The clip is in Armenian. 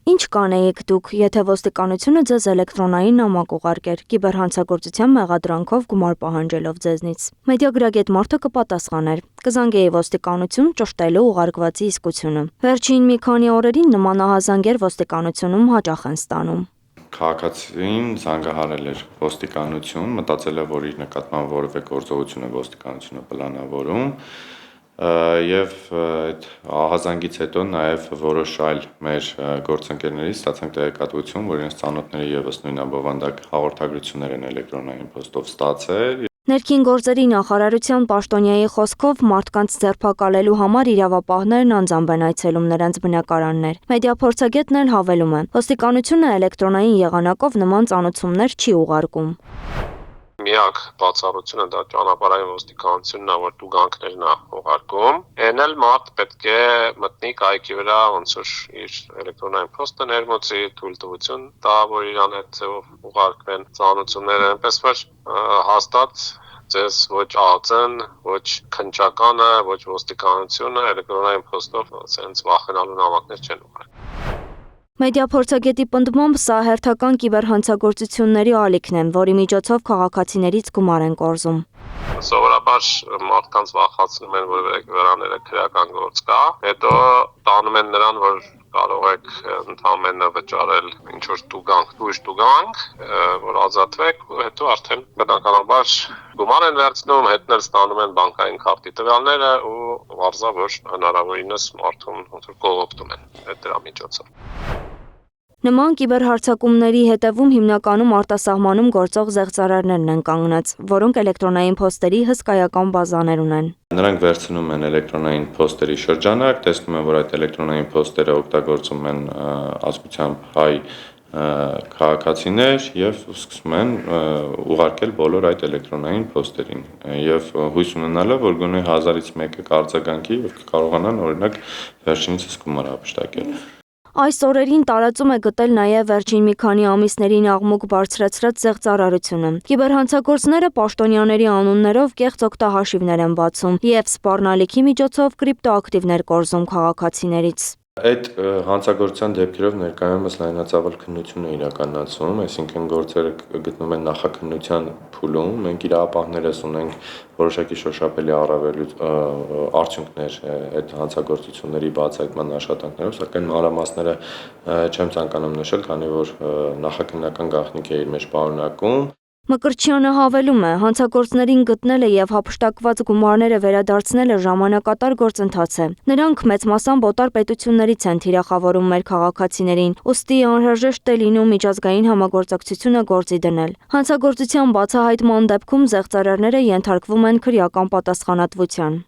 Ինչ կանեիք դուք, եթե ոստիկանությունը ձեզ էլեկտրոնային նամակ ուղարկեր, կիբերհանցագործության մեղադրանքով գումար պահանջելով ձեզնից։ Մեդիագրագետ Մարտը կպատասխաներ. կզանգեի ոստիկանություն ճշտելու ուղարկվածի իսկությունը։ Վերջին մի քանի օրերին նման ահազանգեր ոստիկանությունում հաճախ են ստանում։ Քաղաքացին զանգահարել էր ոստիկանություն, մտածել է, որ իր նկատմամբ որևէ գործողություն է ոստիկանությունը պլանավորում, եւ այդ ահազանգից հետո նաեւ որոշ այլ մեր գործընկերներից ստացանք տեղեկատվություն, որ իրենց ծանոթները եւս նույն ամբողջանդակ հաղորդագրություններ են էլեկտրոնային փոստով ստացել։ Ներքին գործերի նախարարության պաշտոնյայի խոսքով մարդկանց ձերբակալելու համար իրավապահներն անձամբ են այցելում նրանց բնակարաններ։ Մեդիափորձագետն էլ հավելում է. ոստիկանությունը էլեկտրոնային եղանակով նման ծանոթություններ չի ուղարկում։ Միակ բացառությունը դա ճանապարհային ոստիկանությունն է, որ տուգանքներն է ուղարկում։ Այն էլ մարդ պետք է մտնի կայքի վրա, ոնց որ իր էլեկտրոնային փոստը ներմուծի, թույլտվություն տա, որ իրան այդ ձևով ուղարկվեն ծանոթությունները, այնպես որ հաստատ ձեզ ոչ ԱԱԾ-ն, ոչ քննչականը, ոչ ոստիկանությունը էլեկտրոնային փոստով ասենց վախենալու նամակներ չեն ուղարկում։ Մեդիափորձագետի պնդմամբ սա հերթական կիբերհանցագործությունների ալիքն է, որի միջոցով քաղաքացիներից գումար են կորզում։ Սովորաբար մարդկանց վախացնում են, որ վրաները քրեական գործ կա, հետո տանում են նրան, որ կարող եք ընդամենը վճարել ինչ-որ տուգանք, որ ազատվեք, ու հետո արդեն բնականաբար գումար են վերցնում, հետն էլ ստանում են բանկային քարտի տվյալները ու վարզա, որ հնարավորինս մարդուն կողոպտում են դրա միջոցով։ Նման կիբերհարձակումների հետևում հիմնականում արտասահմանում գործող զեղծարարներն են կանգնած, որոնք էլեկտրոնային փոստերի հսկայական բազաներ ունեն։ Նրանք վերցնում են էլեկտրոնային փոստերի շրջանակ, տեսնում են, որ այդ էլեկտրոնային փոստերը օգտագործում են ազգությամբ հայ քաղաքացիներ եւ սկսում են ուղարկել բոլոր այդ էլեկտրոնային փոստերին եւ հույս ունենալով, որ գոնե 1000-ից մեկը կարձագանքի եւ կկարողանան օրինակ վերջինիս գումար ապշտակել։ Այս օրերին տարածում է գտել նաև վերջին մի քանի ամիսներին աղմուկ բարձրացրած զեղծարարությունը։ Կիբերհանցագործները պաշտոնյաների անուններով կեղծ օգտահաշիվներ են բացում եւ սպառնալիքի միջոցով կրիպտոակտիվներ կորզում քաղաքացիներից։ Այդ հանցագործության դեպքերով ներկայումս լայնածավալ քննություն է իրականացվում, այսինքն գործերը գտնվում են նախաքննության փուլում, մենք իրավապահներս ունենք որոշակի շոշափելի արդյունքներ այդ հանցագործությունների բացահայտման աշխատանքներով, սակայն մանրամասները չեմ ցանկանում նշել, քանի որ նախաքննական գաղտնիք է իր մեջ պարունակում։ Մկրտչյանը հավելում է, հանցագործներին գտնելը եւ հափշտակված գումարները վերադարձնելը ժամանակատար գործընթաց է։ Նրանք մեծ մասամբ օտար պետություններից են թիրախավորում մեր քաղաքացիներին, ուստի անհրաժեշտ է լինում միջազգային համագործակցությունը գործի դնել։ Հանցագործության բացահայտման դեպքում զեղծարարները ենթարկվում են քրեական պատասխանատվության։